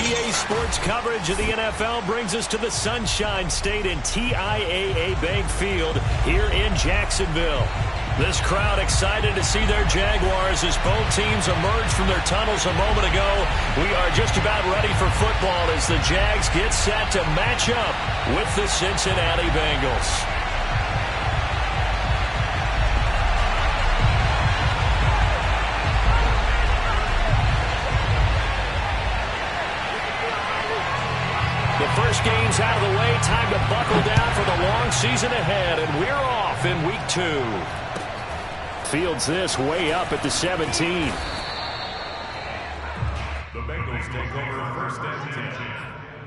EA Sports coverage of the NFL brings us to the Sunshine State and TIAA Bank Field here in Jacksonville. This crowd excited to see their Jaguars as both teams emerged from their tunnels a moment ago. We are just about ready for football as the Jags get set to match up with the Cincinnati Bengals. The first game's out of the way. Time to buckle down for the long season ahead, and we're off in week 2. Fields this way up at the 17. The Bengals take over first and 10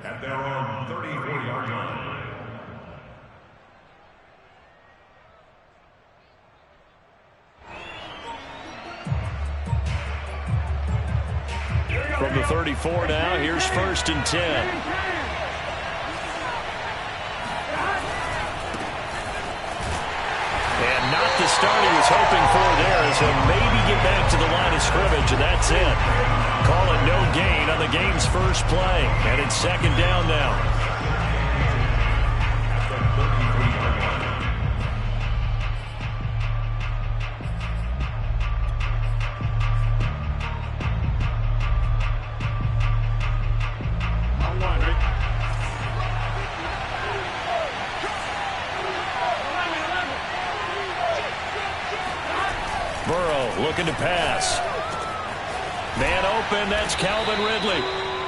at their own 34-yard line. From the 34 now, here's first and 10. And not the start he was hoping for there, as he'll maybe get back to the line of scrimmage, and that's it. Call it no gain on the game's first play, and it's second down now. Looking to pass. Man open, that's Calvin Ridley.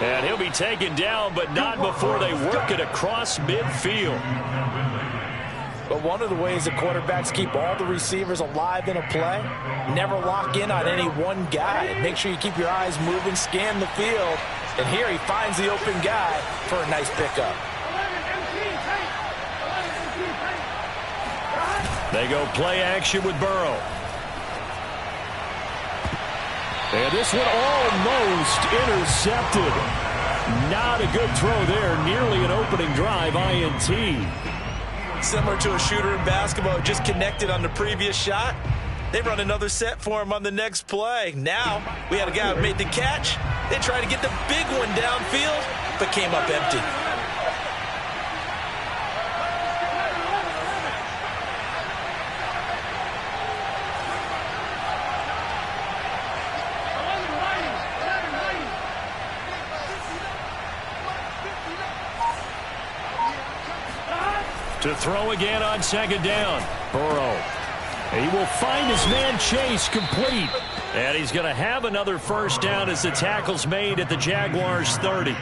And he'll be taken down, but not before they work it across midfield. But one of the ways that quarterbacks keep all the receivers alive in a play, never lock in on any one guy. Make sure you keep your eyes moving, scan the field. And here he finds the open guy for a nice pickup. They go play action with Burrow. And this one almost intercepted. Not a good throw there. Nearly an opening drive INT. Similar to a shooter in basketball, just connected on the previous shot. They run another set for him on the next play. Now, we had a guy who made the catch. They tried to get the big one downfield, but came up empty. To throw again on second down. Burrow. He will find his man Chase complete. And he's going to have another first down as the tackle's made at the Jaguars' 30.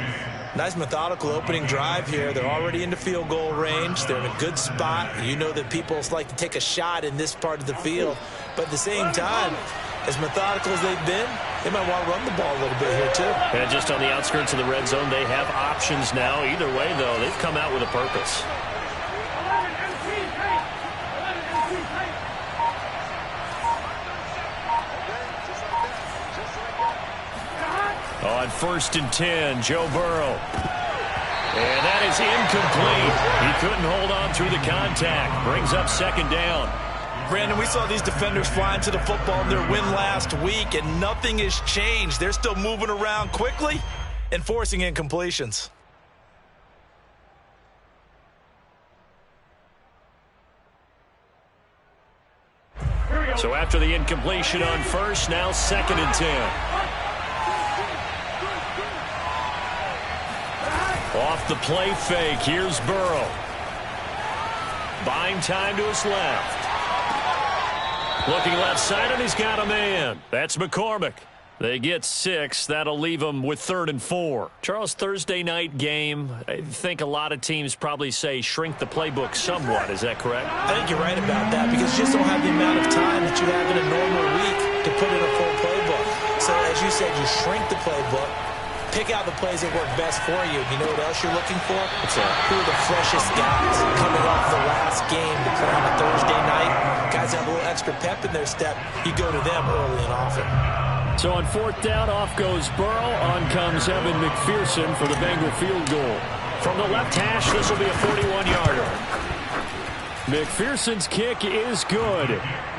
Nice methodical opening drive here. They're already into field goal range. They're in a good spot. You know that people like to take a shot in this part of the field. But at the same time, as methodical as they've been, they might want to run the ball a little bit here too. And just on the outskirts of the red zone, they have options now. Either way, though, they've come out with a purpose. On first and 10, Joe Burrow. And that is incomplete. He couldn't hold on through the contact. Brings up second down. Brandon, we saw these defenders flying to the football in their win last week, and nothing has changed. They're still moving around quickly and forcing incompletions. So after the incompletion on first, now second and 10. Off the play fake, here's Burrow. Buying time to his left. Looking left side, and he's got a man. That's McCormick. They get 6. That'll leave them with 3rd and 4. Charles, Thursday night game. I think a lot of teams probably say shrink the playbook somewhat. Is that correct? I think you're right about that because you just don't have the amount of time that you have in a normal week to put in a full playbook. So as you said, you shrink the playbook. Pick out the plays that work best for you. You know what else you're looking for? What's that? Who are the freshest guys coming off the last game to play on a Thursday night? Guys have a little extra pep in their step. You go to them early and often. So on 4th down, off goes Burrow. On comes Evan McPherson for the Bengal field goal. From the left hash, this will be a 41-yarder. McPherson's kick is good.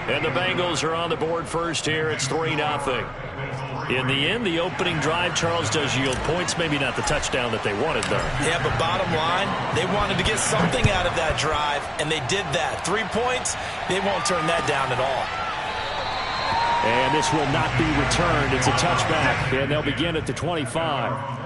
And the Bengals are on the board first here. It's 3-0. In the end, the opening drive, Charles, does yield points. Maybe not the touchdown that they wanted, though. Yeah, but bottom line, they wanted to get something out of that drive, and they did that. 3 points, they won't turn that down at all. And this will not be returned. It's a touchback, and they'll begin at the 25.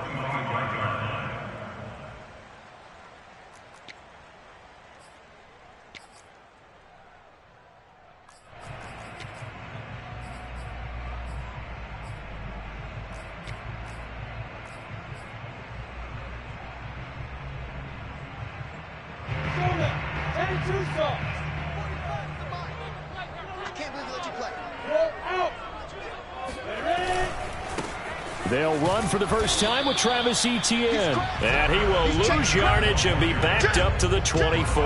They'll run for the first time with Travis Etienne. And he will lose yardage and be backed up to the 24.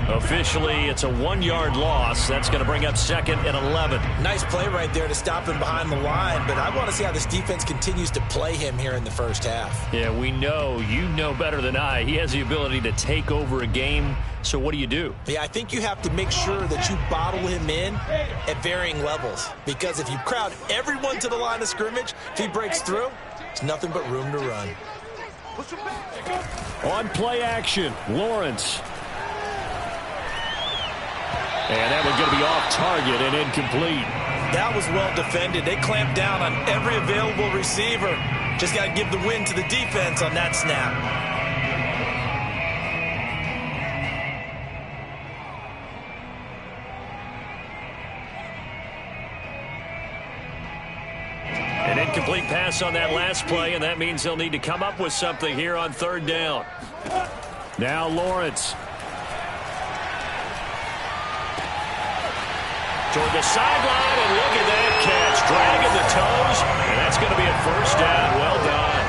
Officially, it's a 1-yard loss. That's going to bring up 2nd and 11. Nice play right there to stop him behind the line, but I want to see how this defense continues to play him here in the first half. Yeah, we know. You know better than I. He has the ability to take over a game. So what do you do? Yeah, I think you have to make sure that you bottle him in at varying levels. Because if you crowd everyone to the line of scrimmage, if he breaks through, it's nothing but room to run. On play action, Lawrence. And that one's going to be off target and incomplete. That was well defended. They clamped down on every available receiver. Just got to give the win to the defense on that snap. An incomplete pass on that last play, and that means they'll need to come up with something here on 3rd down. Now Lawrence. Toward the sideline, and look at that catch. Dragging the toes, and that's going to be a 1st down. Well done.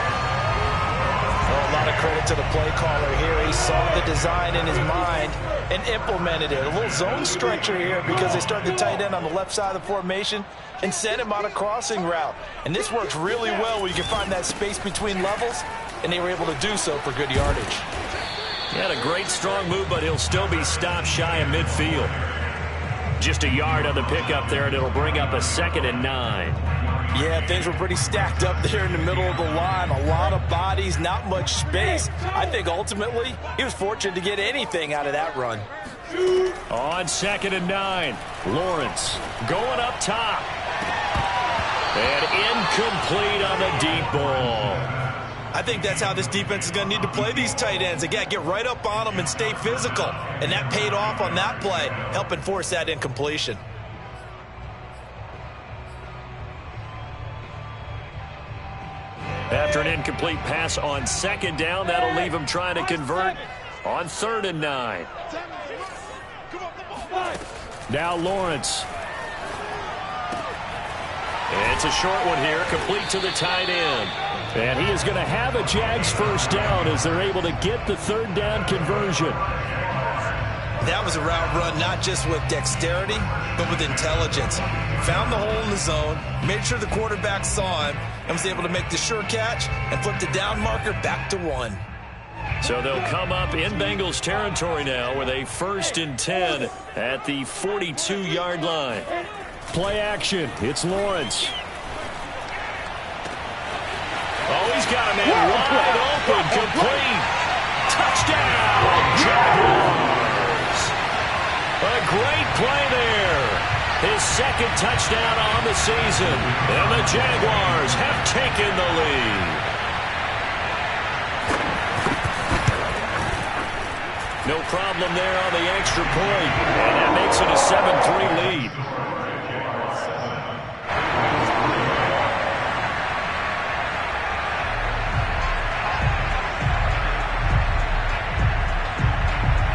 Oh, a lot of credit to the play caller here. He saw the design in his mind and implemented it. A little zone stretcher here because they started the tight end on the left side of the formation and sent him on a crossing route. And this works really well when you can find that space between levels, and they were able to do so for good yardage. He had a great, strong move, but he'll still be stopped shy of midfield. Just a yard on the pickup there, and it'll bring up a 2nd and 9. Yeah, things were pretty stacked up there in the middle of the line. A lot of bodies, not much space. I think ultimately he was fortunate to get anything out of that run. On 2nd and 9, Lawrence going up top. And incomplete on the deep ball. I think that's how this defense is going to need to play these tight ends. They got to get right up on them and stay physical. And that paid off on that play, helping force that incompletion. After an incomplete pass on 2nd down, that'll leave him trying to convert on 3rd and 9. Now Lawrence. It's a short one here, complete to the tight end. And he is going to have a Jags 1st down as they're able to get the 3rd down conversion. That was a route run not just with dexterity, but with intelligence. Found the hole in the zone, made sure the quarterback saw him, and was able to make the sure catch and flip the down marker back to 1. So they'll come up in Bengals territory now with a 1st and 10 at the 42-yard line. Play action. It's Lawrence. Oh, he's got a man wide open, complete. Touchdown, Jaguars. A great play there. His 2nd touchdown on the season. And the Jaguars have taken the lead. No problem there on the extra point. And that makes it a 7-3 lead.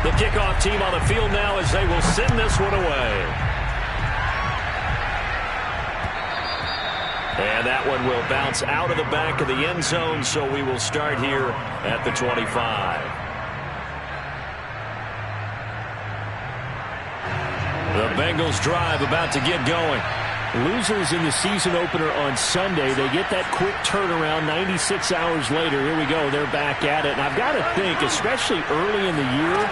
The kickoff team on the field now as they will send this one away. And that one will bounce out of the back of the end zone, so we will start here at the 25. The Bengals drive about to get going. Losers in the season opener on Sunday, they get that quick turnaround 96 hours later. Here we go. They're back at it. And I've got to think, especially early in the year,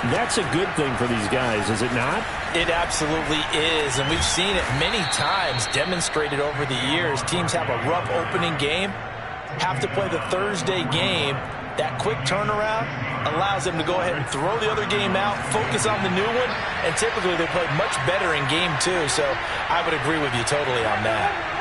That's a good thing for these guys, is it not? It absolutely is, and we've seen it many times demonstrated over the years. Teams have a rough opening game, have to play the Thursday game. That quick turnaround allows them to go ahead and throw the other game out, focus on the new one, and typically they play much better in game 2, so I would agree with you totally on that.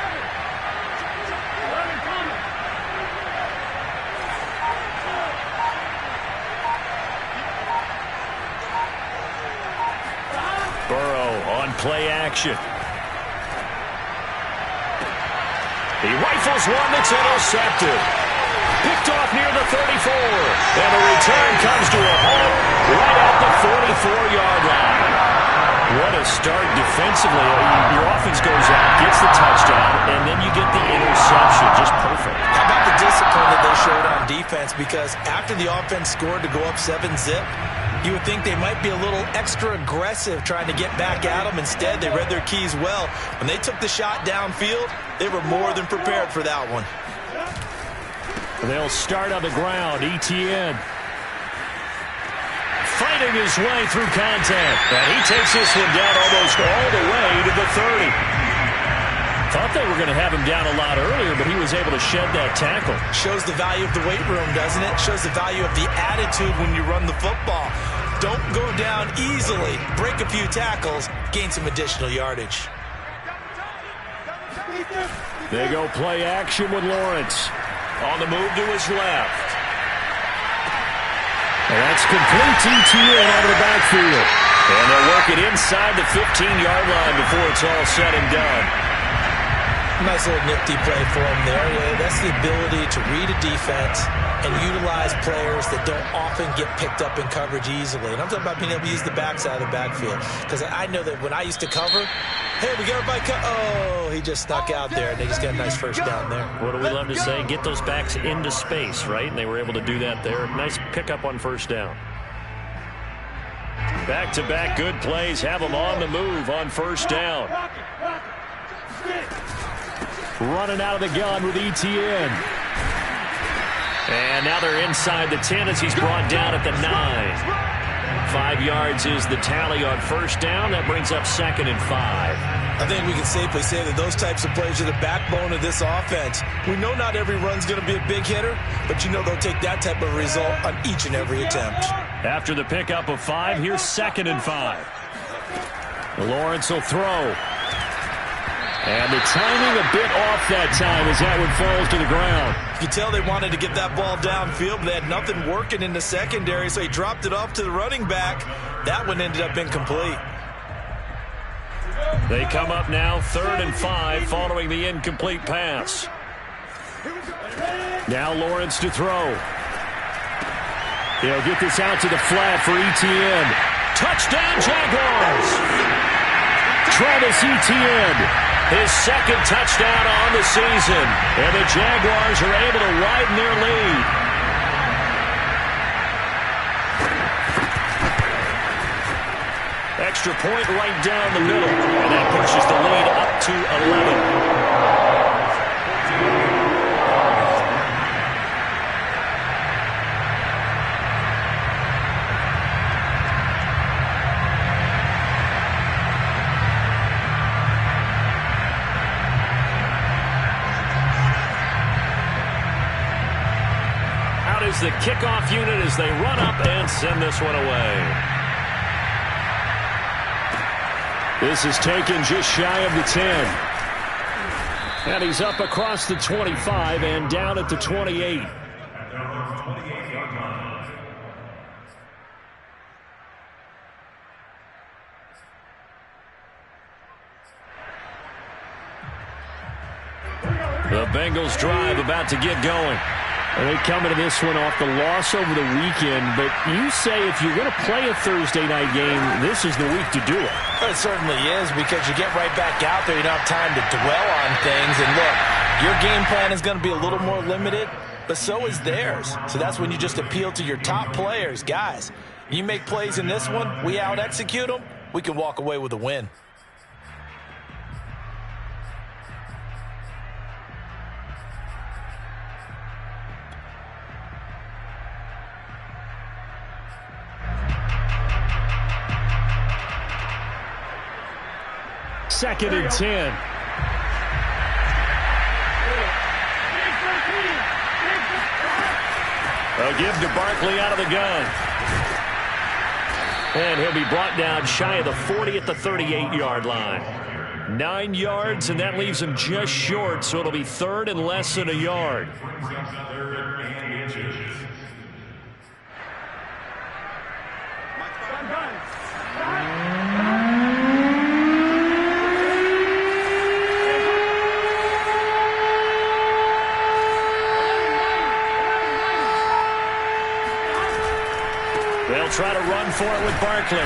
Play action. He rifles one that's intercepted. Picked off near the 34. And the return comes to a halt right at the 44-yard line. What a start defensively. Your offense goes out, gets the touchdown, and then you get the interception. Just perfect. How about the discipline that they showed on defense? Because after the offense scored to go up 7-zip, you would think they might be a little extra aggressive trying to get back at them. Instead, they read their keys well. When they took the shot downfield, they were more than prepared for that one. They'll start on the ground. Etienne fighting his way through contact. And he takes this one down almost all the way to the 30. Thought they were going to have him down a lot earlier, but he was able to shed that tackle. Shows the value of the weight room, doesn't it? Shows the value of the attitude when you run the football. Don't go down easily. Break a few tackles, gain some additional yardage. They go play action with Lawrence. On the move to his left. And that's complete to Etienne out of the backfield. And they'll work it inside the 15-yard line before it's all said and done. Nice little nifty play for him there. Yeah, that's the ability to read a defense and utilize players that don't often get picked up in coverage easily. And I'm talking about being able to use the backside of the backfield. Because I know that when I used to cover, hey, we got a bike. Oh, he just snuck out there, and they just got a nice first down there. What do we love to say? Get those backs into space, right? And they were able to do that there. Nice pickup on first down. Back-to-back good plays. Have them on the move on first down. Running out of the gun with Etienne. And now they're inside the 10 as he's brought down at the 9. 5 yards is the tally on first down. That brings up 2nd and 5. I think we can safely say that those types of plays are the backbone of this offense. We know not every run's going to be a big hitter, but you know they'll take that type of result on each and every attempt. After the pickup of 5, here's 2nd and 5. Lawrence will throw. And the timing a bit off that time as that one falls to the ground. You can tell they wanted to get that ball downfield, but they had nothing working in the secondary, so he dropped it off to the running back. That one ended up incomplete. They come up now 3rd and 5 following the incomplete pass. Now Lawrence to throw. He'll get this out to the flat for Etienne. Touchdown Jaguars! Travis Etienne. His 2nd touchdown on the season. And the Jaguars are able to widen their lead. Extra point right down the middle. And that pushes the lead up to 11. The kickoff unit as they run up and send this one away. This is taken just shy of the 10. And he's up across the 25 and down at the 28. The Bengals drive about to get going. They come into this one off the loss over the weekend, but you say if you're going to play a Thursday night game, this is the week to do it. It certainly is, because you get right back out there. You don't have time to dwell on things. And look, your game plan is going to be a little more limited, but so is theirs. So that's when you just appeal to your top players. Guys, you make plays in this one, we out-execute them, we can walk away with a win. 2nd and 10. A give to Barkley out of the gun. And he'll be brought down shy of the 40 at the 38-yard line. 9 yards, and that leaves him just short, so it'll be 3rd and less than a yard. They'll try to run for it with Barkley.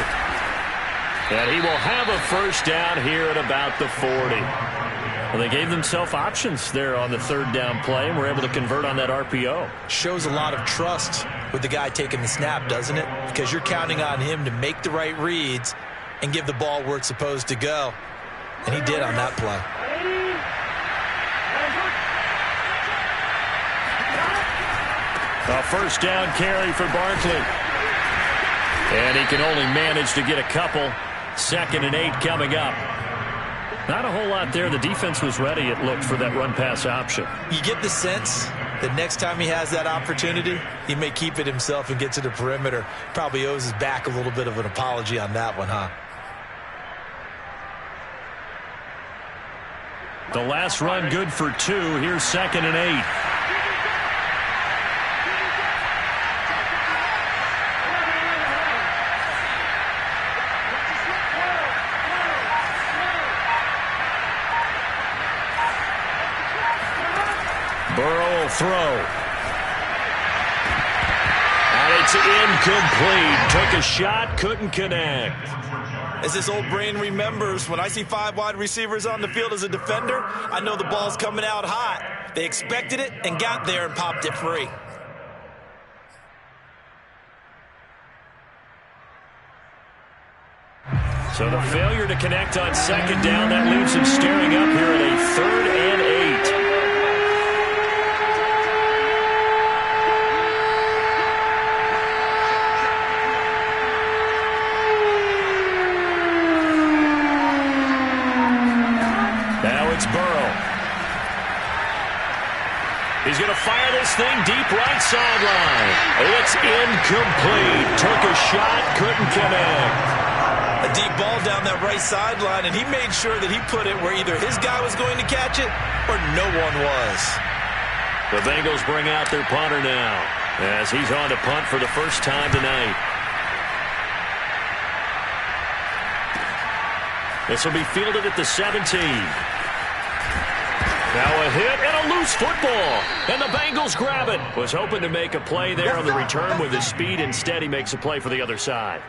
And he will have a first down here at about the 40. Well, they gave themselves options there on the 3rd down play and were able to convert on that RPO. Shows a lot of trust with the guy taking the snap, doesn't it? Because you're counting on him to make the right reads and give the ball where it's supposed to go. And he did on that play. A first down carry for Barkley. And he can only manage to get a couple. 2nd and 8 coming up. Not a whole lot there. The defense was ready, it looked, for that run-pass option. You get the sense that next time he has that opportunity, he may keep it himself and get to the perimeter. Probably owes his back a little bit of an apology on that one, huh? The last run good for 2. Here's 2nd and 8. Burrow will throw. And it's incomplete. Took a shot, couldn't connect. As this old brain remembers, when I see 5 wide receivers on the field as a defender, I know the ball's coming out hot. They expected it and got there and popped it free. So the failure to connect on 2nd down, that leaves him staring up here at a 3rd and 8. It's Burrow. He's going to fire this thing deep right sideline. It's incomplete. Took a shot, couldn't connect. A deep ball down that right sideline, and he made sure that he put it where either his guy was going to catch it or no one was. The Bengals bring out their punter now as he's on to punt for the first time tonight. This will be fielded at the 17. Now a hit and a loose football. And the Bengals grab it. Was hoping to make a play there on the return with his speed. Instead, he makes a play for the other side.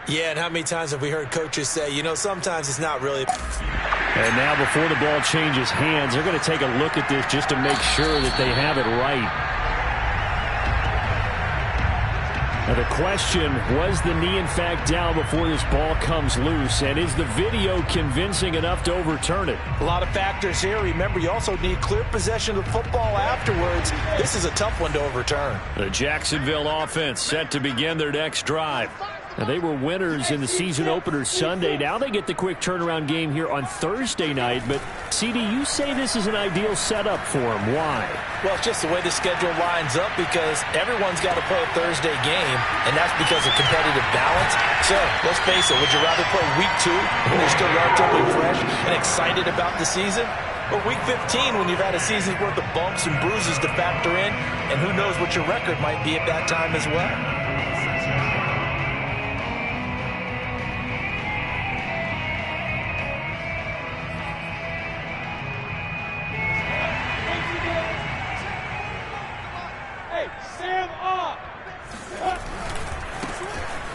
Yeah, and how many times have we heard coaches say, you know, sometimes it's not really. And now before the ball changes hands, they're going to take a look at this just to make sure that they have it right. Now the question, was the knee in fact down before this ball comes loose? And is the video convincing enough to overturn it? A lot of factors here. Remember, you also need clear possession of the football afterwards. This is a tough one to overturn. The Jacksonville offense set to begin their next drive. Now, they were winners in the season opener Sunday. Now they get the quick turnaround game here on Thursday night. But, CD, you say this is an ideal setup for them. Why? Well, it's just the way the schedule lines up because everyone's got to play a Thursday game, and that's because of competitive balance. So, let's face it, would you rather play week 2 when you're still relatively fresh and excited about the season? Or week 15 when you've had a season's worth of bumps and bruises to factor in, and who knows what your record might be at that time as well?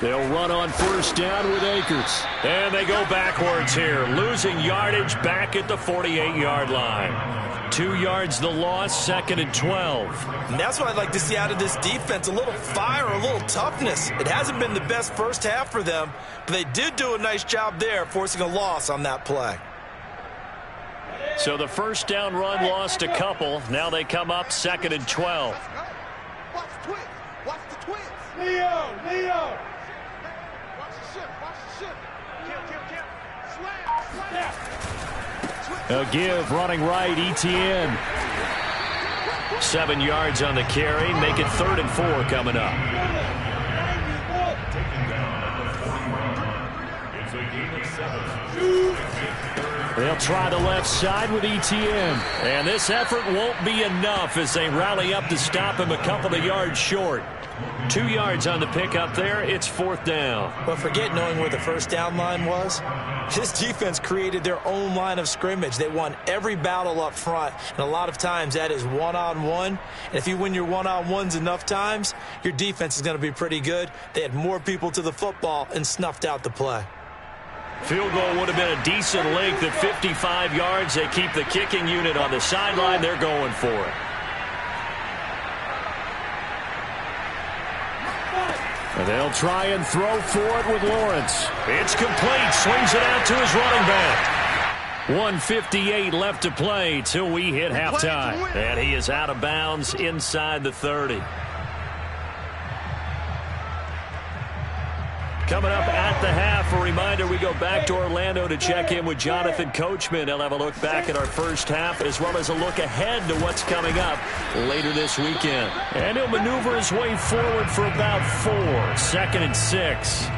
They'll run on first down with Akers. And they go backwards here, losing yardage back at the 48-yard line. 2 yards the loss, 2nd and 12. And that's what I'd like to see out of this defense, a little fire, a little toughness. It hasn't been the best first half for them, but they did do a nice job there, forcing a loss on that play. So the first down run lost a couple. Now they come up 2nd and 12. Watch the twins. Watch the twins. Leo. Watch the ship. Kill. Slam. A give running right, Etienne. 7 yards on the carry. Make it 3rd and 4 coming up. They'll try the left side with Etienne. And this effort won't be enough as they rally up to stop him a couple of yards short. 2 yards on the pickup there. It's 4th down. But forget knowing where the first down line was. This defense created their own line of scrimmage. They won every battle up front, and a lot of times that is one-on-one. And if you win your one-on-ones enough times, your defense is going to be pretty good. They had more people to the football and snuffed out the play. Field goal would have been a decent length at 55 yards. They keep the kicking unit on the sideline. They're going for it. And they'll try and throw for it with Lawrence. It's complete. Swings it out to his running back. 1:58 left to play till we hit halftime. And he is out of bounds inside the 30. Coming up at the half, a reminder, we go back to Orlando to check in with Jonathan Coachman. He'll have a look back at our first half as well as a look ahead to what's coming up later this weekend. And he'll maneuver his way forward for about 4. 2nd and 6.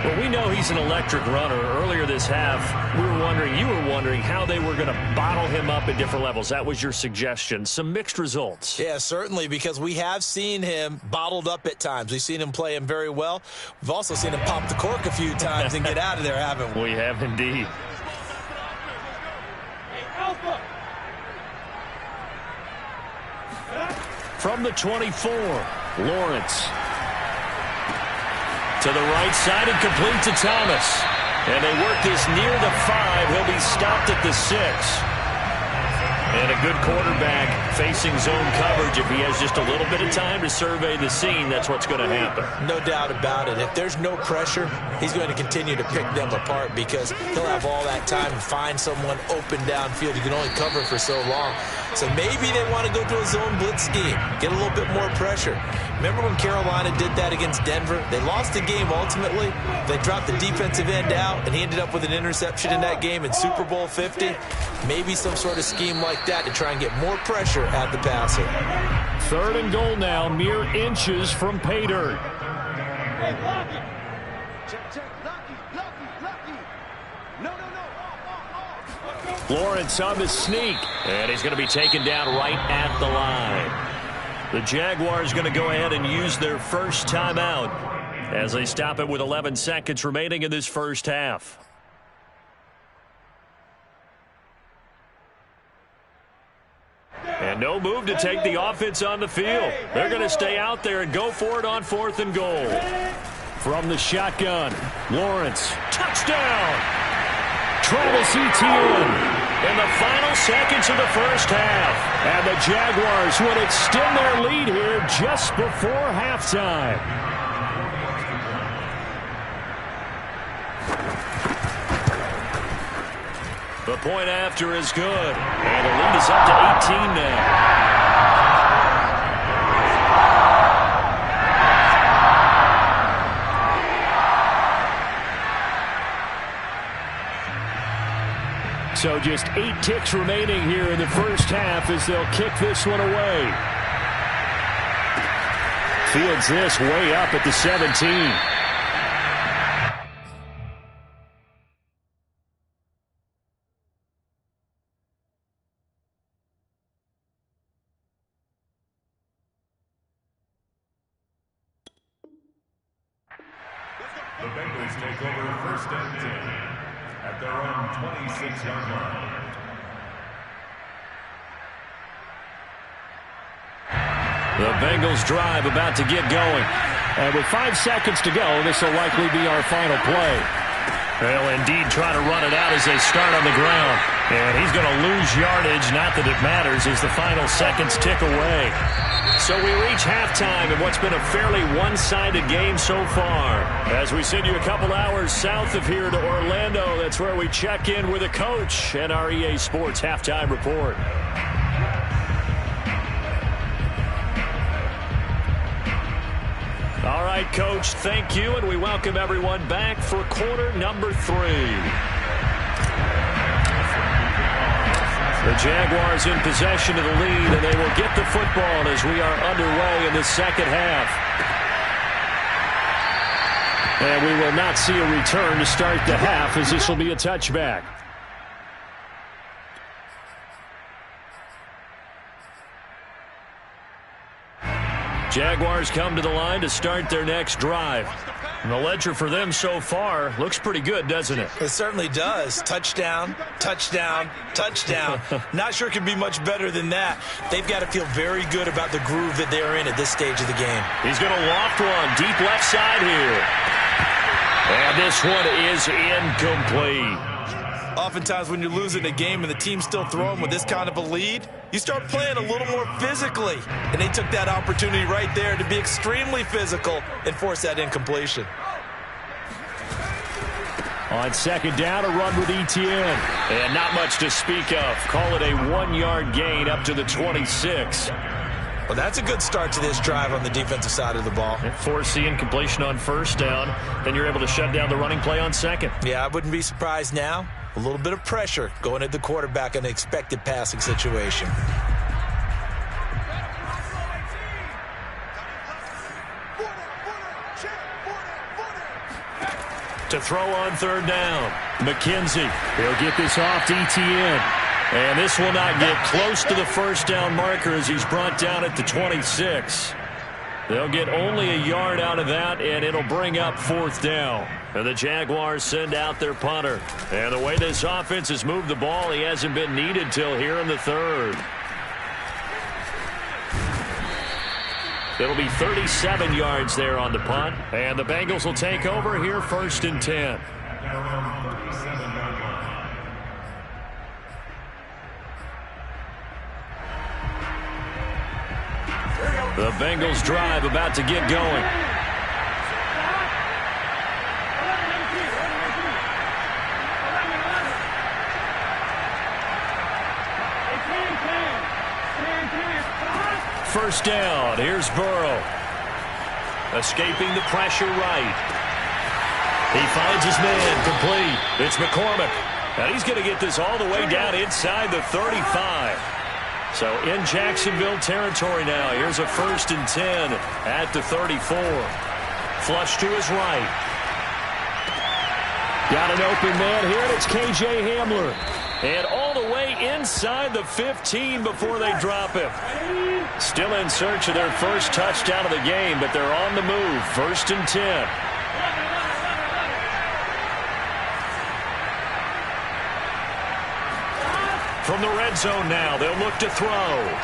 Well, we know he's an electric runner. Earlier this half, you were wondering how they were going to bottle him up at different levels. That was your suggestion. Some mixed results. Yeah, certainly, because we have seen him bottled up at times. We've seen him play him very well. We've also seen him pop the cork a few times and get out of there, haven't we? We have indeed. From the 24, Lawrence. To the right side and complete to Thomas. And they work this near the 5. He'll be stopped at the 6. And a good quarterback facing zone coverage. If he has just a little bit of time to survey the scene, that's what's going to happen. No doubt about it. If there's no pressure, he's going to continue to pick them apart because he'll have all that time to find someone open downfield. You can only cover for so long. So maybe they want to go to a zone blitz scheme, get a little bit more pressure. Remember when Carolina did that against Denver? They lost the game ultimately. They dropped the defensive end out, and he ended up with an interception in that game in Super Bowl 50. Maybe some sort of scheme like that to try and get more pressure at the passer. 3rd and goal now, mere inches from pay dirt. Hey, Lucky. Check. Lucky. No. Lawrence on the sneak, and he's going to be taken down right at the line. The Jaguars going to go ahead and use their first timeout as they stop it with 11 seconds remaining in this first half. And no move to take the offense on the field. They're going to stay out there and go for it on 4th and goal. From the shotgun, Lawrence, touchdown! Travis Etienne in the final seconds of the first half. And the Jaguars would extend their lead here just before halftime. The point after is good. And the lead is up to 18 now. So just 8 ticks remaining here in the first half as they'll kick this one away. Fields this way up at the 17. The Bengals take over 1st and 10 at their own 26-yard line. The Bengals drive about to get going. And with 5 seconds to go, this will likely be our final play. They'll indeed try to run it out as they start on the ground. And he's going to lose yardage, not that it matters, as the final seconds tick away. So we reach halftime in what's been a fairly one-sided game so far. As we send you a couple hours south of here to Orlando, that's where we check in with a coach and our EA Sports Halftime Report. All right, Coach, thank you, and we welcome everyone back for quarter number 3. The Jaguars in possession of the lead, and they will get the football as we are underway in the second half. And we will not see a return to start the half, as this will be a touchback. Jaguars come to the line to start their next drive. And the ledger for them so far looks pretty good, doesn't it? It certainly does. Touchdown, touchdown, touchdown. Not sure it can be much better than that. They've got to feel very good about the groove that they're in at this stage of the game. He's going to loft one deep left side here. And this one is incomplete. Oftentimes when you're losing a game and the team's still throwing with this kind of a lead, you start playing a little more physically. And they took that opportunity right there to be extremely physical and force that incompletion. On second down, a run with Etienne. And not much to speak of. Call it a 1-yard gain up to the 26. Well, that's a good start to this drive on the defensive side of the ball. Force the incompletion on first down. Then you're able to shut down the running play on second. Yeah, I wouldn't be surprised now. A little bit of pressure going at the quarterback in an expected passing situation. To throw on third down, McKenzie. He'll get this off to Etienne. And this will not get close to the first down marker as he's brought down at the 26. They'll get only a yard out of that, and it'll bring up fourth down. And the Jaguars send out their punter. And the way this offense has moved the ball, he hasn't been needed till here in the third. It'll be 37 yards there on the punt. And the Bengals will take over here first and 10. The Bengals drive about to get going. First down. Here's Burrow. Escaping the pressure right. He finds his man complete. It's McCormick. And he's going to get this all the way down inside the 35. So in Jacksonville territory now. Here's a first and 10 at the 34. Flush to his right. Got an open man here, and it's K.J. Hamler. And all the way inside the 15 before they drop him. Still in search of their first touchdown of the game, but they're on the move. First and 10. From the red zone now, they'll look to throw.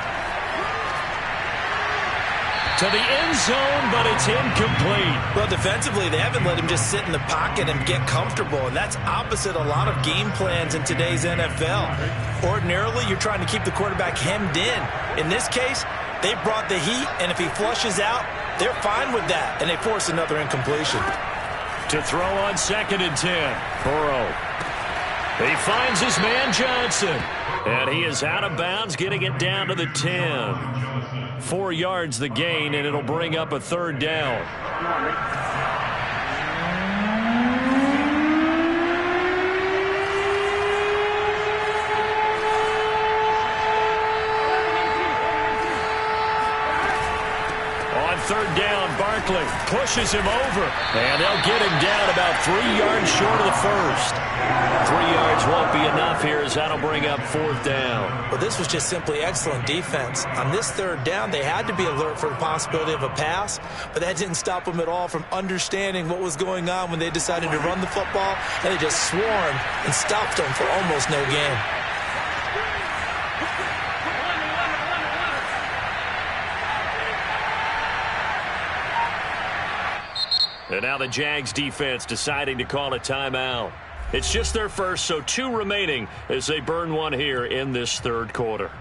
To the end zone, but it's incomplete. Well, defensively, they haven't let him just sit in the pocket and get comfortable, and that's opposite a lot of game plans in today's NFL. Ordinarily, you're trying to keep the quarterback hemmed in. In this case, they brought the heat, and if he flushes out, they're fine with that, and they force another incompletion. To throw on second and 10, Burrow. He finds his man Johnson, and he is out of bounds, getting it down to the 10. 4 yards the gain, and it'll bring up a third down. On third down, Barkley pushes him over, and they'll get him down about 3 yards short of the first. 3 yards won't be enough here as that'll bring up fourth down. Well, this was just simply excellent defense. On this third down, they had to be alert for the possibility of a pass, but that didn't stop them at all from understanding what was going on when they decided to run the football, and they just swarmed and stopped them for almost no gain. And now the Jags defense deciding to call a timeout. It's just their first, so 2 remaining as they burn one here in this third quarter.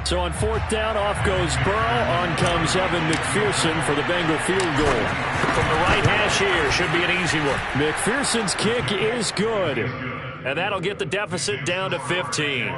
So on fourth down, off goes Burrow. On comes Evan McPherson for the Bengal field goal. From the right hash here, should be an easy one. McPherson's kick is good. And that'll get the deficit down to 15.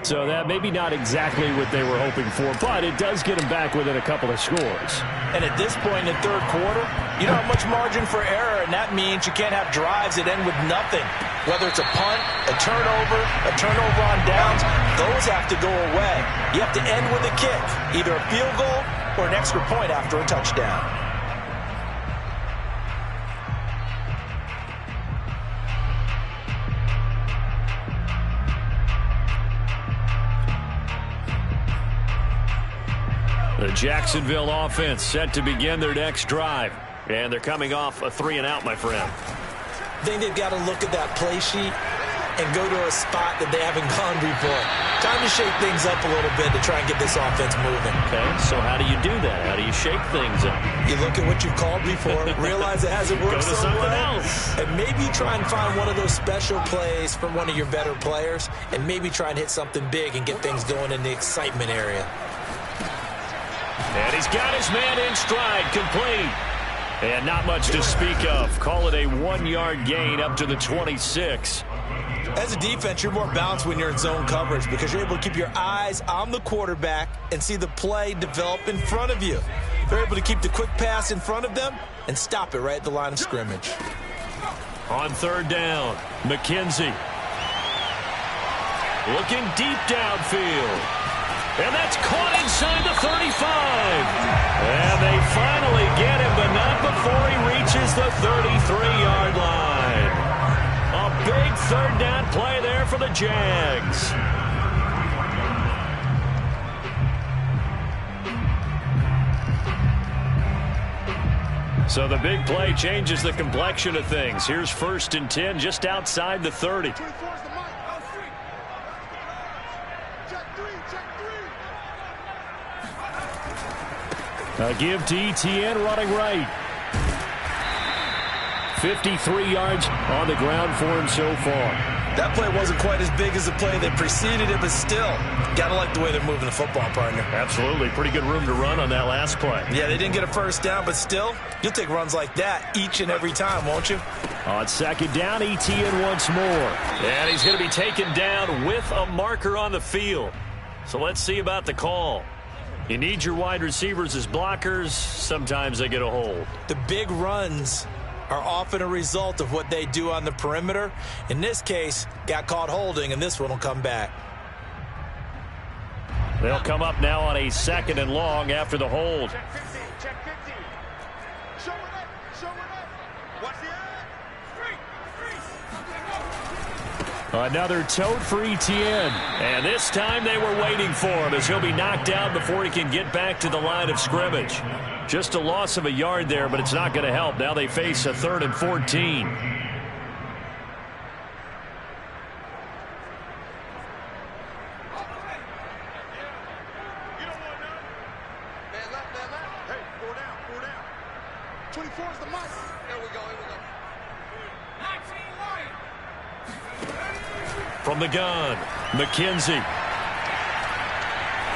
So that maybe not exactly what they were hoping for, but it does get them back within a couple of scores. And at this point in the third quarter, you don't have much margin for error, and that means you can't have drives that end with nothing. Whether it's a punt, a turnover on downs, those have to go away. You have to end with a kick, either a field goal or an extra point after a touchdown. The Jacksonville offense set to begin their next drive. And they're coming off a 3-and-out, my friend. I think they've got to look at that play sheet and go to a spot that they haven't gone before. Time to shake things up a little bit to try and get this offense moving. Okay, so how do you do that? How do you shake things up? You look at what you've called before, realize it hasn't worked so well, and maybe try and find one of those special plays from one of your better players, and maybe try and hit something big and get things going in the excitement area. And he's got his man in stride, complete. And not much to speak of. Call it a 1-yard gain up to the 26. As a defense, you're more balanced when you're in zone coverage because you're able to keep your eyes on the quarterback and see the play develop in front of you. They're able to keep the quick pass in front of them and stop it right at the line of scrimmage. On third down, McKenzie. Looking deep downfield. And that's caught inside the 35. And they finally get him, but not before he reaches the 33-yard line. A big third down play there for the Jags. So the big play changes the complexion of things. Here's 1st and 10 just outside the 30. A give to Etienne running right. 53 yards on the ground for him so far. That play wasn't quite as big as the play that preceded it, but still, gotta like the way they're moving the football, partner. Absolutely. Pretty good room to run on that last play. Yeah, they didn't get a first down, but still, you'll take runs like that each and every time, won't you? On second down, Etienne once more. And he's going to be taken down with a marker on the field. So let's see about the call. You need your wide receivers as blockers. Sometimes they get a hold. The big runs are often a result of what they do on the perimeter. In this case, got caught holding, and this one will come back. They'll come up now on a 2nd and long after the hold. Check 15, check 15. Show it up, show it up. Watch the eye. Another tote for Etienne. And this time they were waiting for him as he'll be knocked down before he can get back to the line of scrimmage. Just a loss of a yard there, but it's not going to help. Now they face a 3rd and 14. Hey, 4 down. 24 is the mic. There we go. From the gun, McKenzie.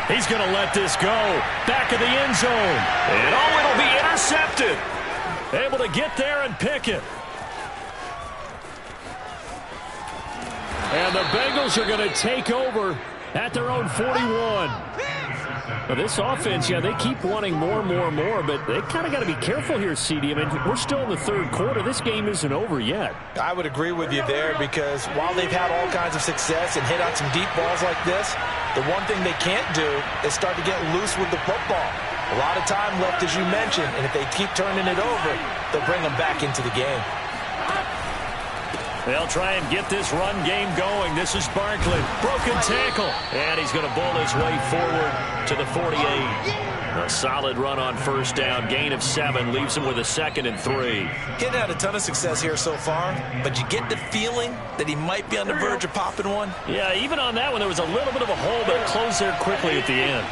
He's going to let this go. Back of the end zone. And it'll be intercepted. Able to get there and pick it. And the Bengals are going to take over at their own 41. Now this offense, yeah, they keep wanting more, but they kind of got to be careful here, CD. I mean, we're still in the third quarter. This game isn't over yet. I would agree with you there because while they've had all kinds of success and hit on some deep balls like this, the one thing they can't do is start to get loose with the football. A lot of time left, as you mentioned, and if they keep turning it over, they'll bring them back into the game. They'll try and get this run game going. This is Barkley. Broken tackle. And he's going to bull his way forward to the 48. A solid run on first down. Gain of 7 leaves him with a 2nd and 3. He hadn't had a ton of success here so far, but you get the feeling that he might be on the verge of popping one. Yeah, even on that one, there was a little bit of a hole, but it closed there quickly at the end.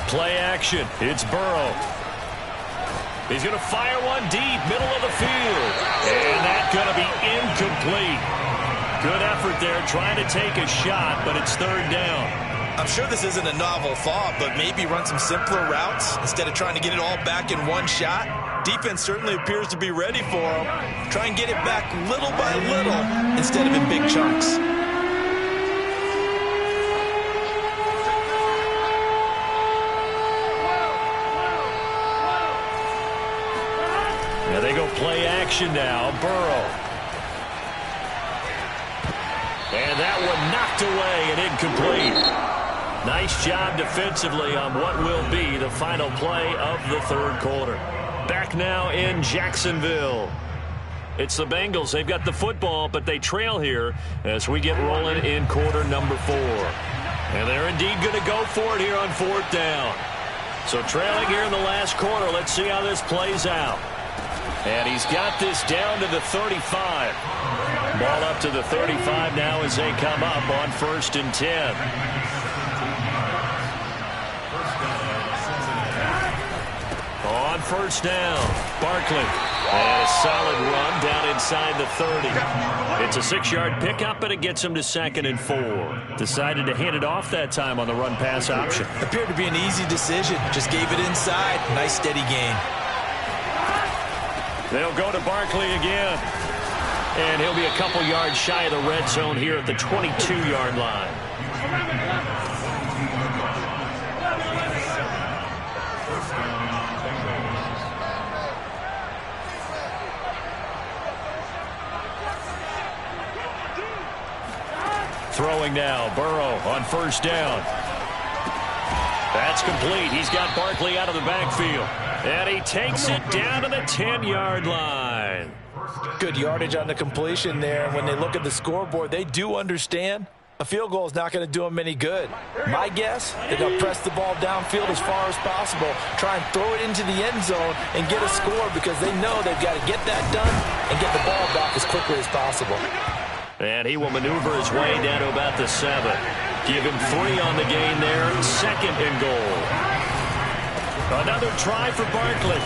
Play action. It's Burrow. He's going to fire one deep, middle of the field. And that's going to be incomplete. Good effort there trying to take a shot, but it's 3rd down. I'm sure this isn't a novel thought, but maybe run some simpler routes instead of trying to get it all back in one shot. Defense certainly appears to be ready for him. Try and get it back little by little instead of in big chunks. Now they go play action now. Burrow. And that one knocked away and incomplete. Nice job defensively on what will be the final play of the third quarter. Back now in Jacksonville. It's the Bengals. They've got the football, but they trail here as we get rolling in quarter number 4. And they're indeed going to go for it here on 4th down. So trailing here in the last quarter. Let's see how this plays out. And he's got this down to the 35. Ball up to the 35 now as they come up on 1st and 10. On 1st down, Barkley. And a solid run down inside the 30. It's a 6-yard pickup, but it gets him to 2nd and 4. Decided to hand it off that time on the run-pass option. Appeared to be an easy decision. Just gave it inside. Nice steady gain. They'll go to Barkley again. And he'll be a couple yards shy of the red zone here at the 22-yard line. Throwing now, Burrow on 1st down. That's complete. He's got Barkley out of the backfield. And he takes it down to the 10-yard line. Good yardage on the completion there. When they look at the scoreboard, they do understand a field goal is not going to do them any good. My guess, they're going to press the ball downfield as far as possible, try and throw it into the end zone and get a score because they know they've got to get that done and get the ball back as quickly as possible. And he will maneuver his way down to about the 7. Give him 3 on the gain there. 2nd and goal. Another try for Barkley.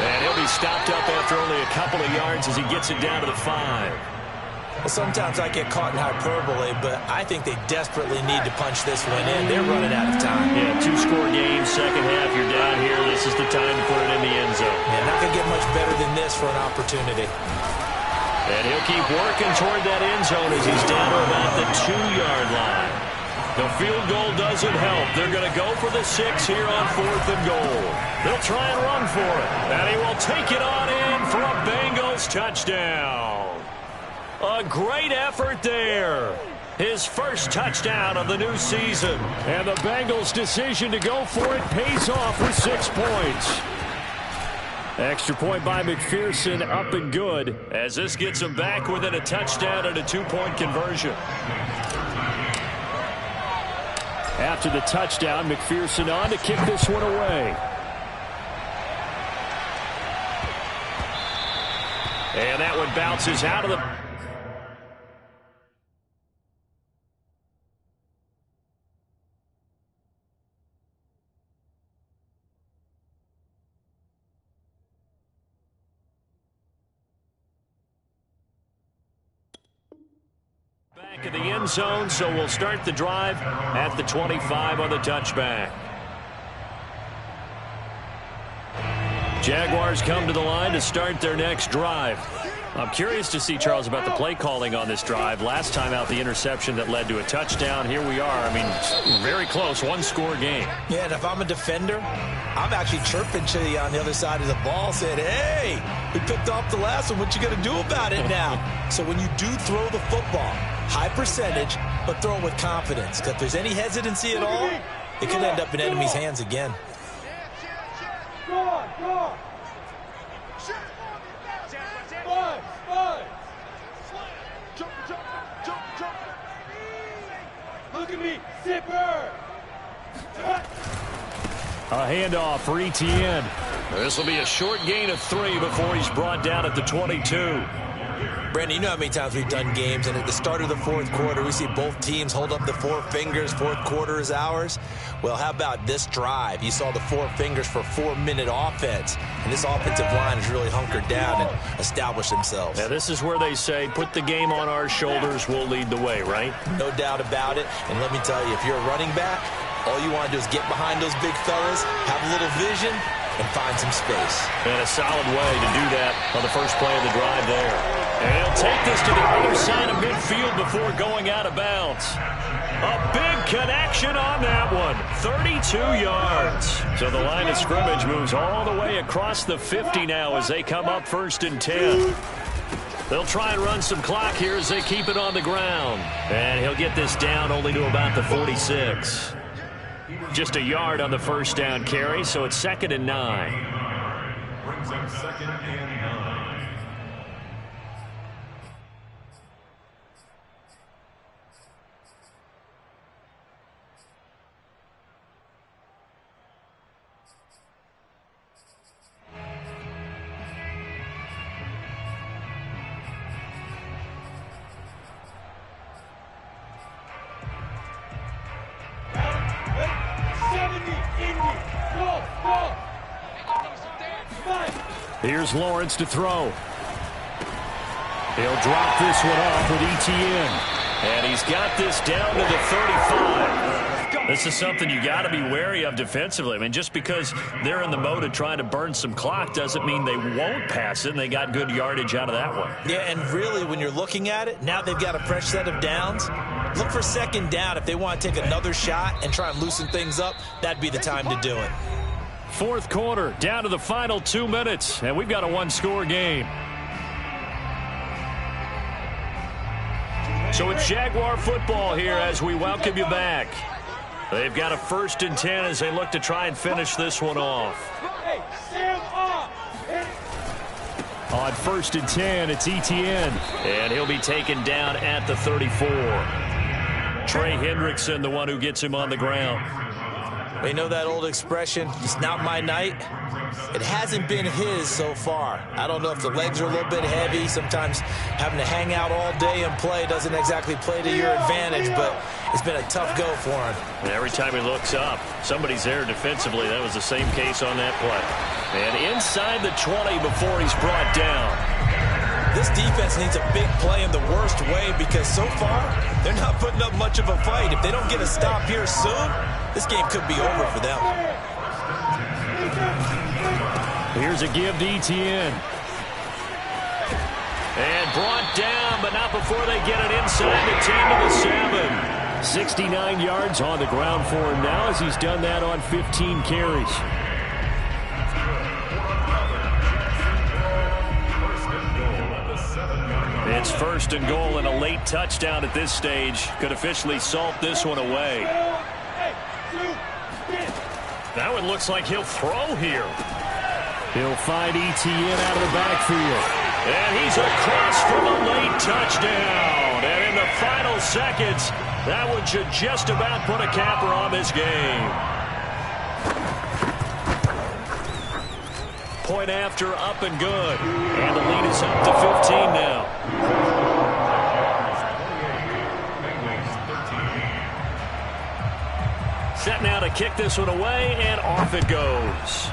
And he'll be stopped up after only a couple of yards as he gets it down to the 5. Well, sometimes I get caught in hyperbole, but I think they desperately need to punch this one in. They're running out of time. Yeah, 2-score game, second half, you're down here. This is the time to put it in the end zone. Yeah, not going to get much better than this for an opportunity. And he'll keep working toward that end zone as he's down to about the 2-yard line. The field goal doesn't help. They're going to go for the 6 here on 4th and goal. They'll try and run for it. And he will take it on in for a Bengals touchdown. A great effort there. His first touchdown of the new season. And the Bengals' decision to go for it pays off with 6 points. Extra point by McPherson, up and good, as this gets him back within a touchdown and a 2-point conversion. After the touchdown, McPherson on to kick this one away. And that one bounces out of the... Back in the end zone, so we'll start the drive at the 25 on the touchback. Jaguars come to the line to start their next drive. I'm curious to see, Charles, about the play calling on this drive. Last time out, the interception that led to a touchdown. Here we are. I mean, very close, 1-score game. Yeah, and if I'm a defender, I'm actually chirping to you on the other side of the ball, saying, hey, we picked off the last one. What you going to do about it now? So when you do throw the football, high percentage, but throw it with confidence. Because if there's any hesitancy at all, it could end up in enemy's hands again. Go on, go on. Jump, jump, jump, jump. Look at me, zipper. A handoff for Etienne. This will be a short gain of 3 before he's brought down at the 22. Brandon, you know how many times we've done games, and at the start of the fourth quarter, we see both teams hold up the four fingers, fourth quarter is ours. Well, how about this drive? You saw the four fingers for 4-minute offense, and this offensive line has really hunkered down and established themselves. Now, this is where they say, put the game on our shoulders, we'll lead the way, right? No doubt about it, and let me tell you, if you're a running back, all you want to do is get behind those big fellas, have a little vision, and find some space. And a solid way to do that on the first play of the drive there. And he'll take this to the other side of midfield before going out of bounds. A big connection on that one. 32 yards. So the line of scrimmage moves all the way across the 50 now as they come up 1st and 10. They'll try and run some clock here as they keep it on the ground. And he'll get this down only to about the 46. Just a yard on the first down carry, so it's 2nd and 9. Brings up 2nd and 9. Here's Lawrence to throw. He'll drop this one off with Etienne. And he's got this down to the 35. This is something you got to be wary of defensively. I mean, just because they're in the mode of trying to burn some clock doesn't mean they won't pass it, and they got good yardage out of that one. Yeah, and really, when you're looking at it, now they've got a fresh set of downs. Look for 2nd down. If they want to take another shot and try and loosen things up, that'd be the time to do it. Fourth quarter, down to the final 2 minutes, and we've got a one-score game. So it's Jaguar football here as we welcome you back. They've got a 1st and 10 as they look to try and finish this one off. On 1st and 10, it's Etienne, and he'll be taken down at the 34. Trey Hendrickson, the one who gets him on the ground. You know that old expression, it's not my night? It hasn't been his so far. I don't know if the legs are a little bit heavy. Sometimes having to hang out all day and play doesn't exactly play to your advantage, but it's been a tough go for him. And every time he looks up, somebody's there defensively. That was the same case on that play. And inside the 20 before he's brought down. This defense needs a big play in the worst way because so far, they're not putting up much of a fight. If they don't get a stop here soon, this game could be over for them. Here's a give to Etienne. And brought down, but not before they get it inside the 10 to the 7. 69 yards on the ground for him now as he's done that on 15 carries. It's 1st and goal, and a late touchdown at this stage could officially salt this one away. That one looks like he'll throw here. He'll find Etienne out of the backfield. And he's across for a late touchdown. And in the final seconds, that one should just about put a capper on this game. Point after, up and good. And the lead is up to 15 now. Set now to kick this one away, and off it goes.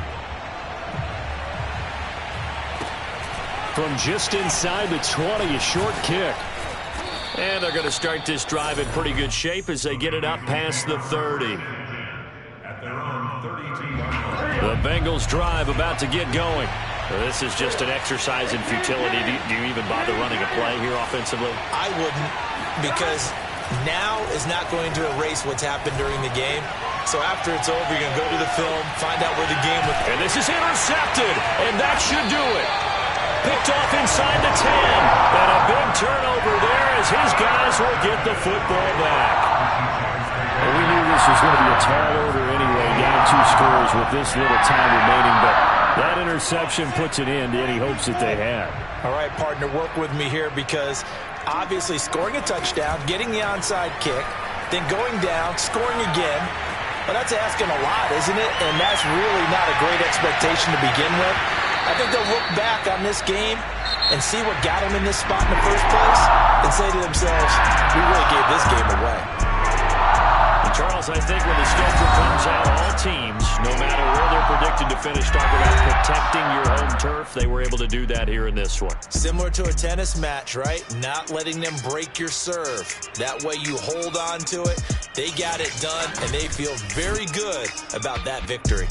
From just inside the 20, a short kick. And they're going to start this drive in pretty good shape as they get it up past the 30. The Bengals drive about to get going. This is just an exercise in futility. Do you even bother running a play here offensively? I wouldn't, because now is not going to erase what's happened during the game. So after it's over, you're going to go to the film, find out where the game was. And this is intercepted, and that should do it. Picked off inside the 10. And a big turnover there as his guys will get the football back. Well, we knew this was going to be a tall order anyway, down 2 scores with this little time remaining, but that interception puts an end to any hopes that they had. All right, partner, work with me here because obviously scoring a touchdown, getting the onside kick, then going down, scoring again. Well, that's asking a lot, isn't it? And that's really not a great expectation to begin with. I think they'll look back on this game and see what got them in this spot in the first place and say to themselves, we really gave this game away. And Charles, I think when the schedule comes out, all teams, no matter where they're predicted to finish, talk about protecting your home turf. They were able to do that here in this one. Similar to a tennis match, right? Not letting them break your serve. That way you hold on to it. They got it done, and they feel very good about that victory.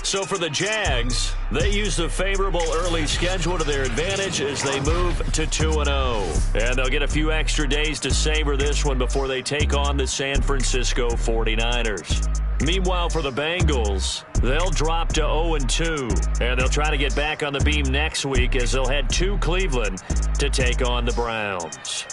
So for the Jags, they use the favorable early schedule to their advantage as they move to 2-0. And they'll get a few extra days to savor this one before they take on the San Francisco 49ers. Meanwhile, for the Bengals, they'll drop to 0-2. And they'll try to get back on the beam next week as they'll head to Cleveland to take on the Browns.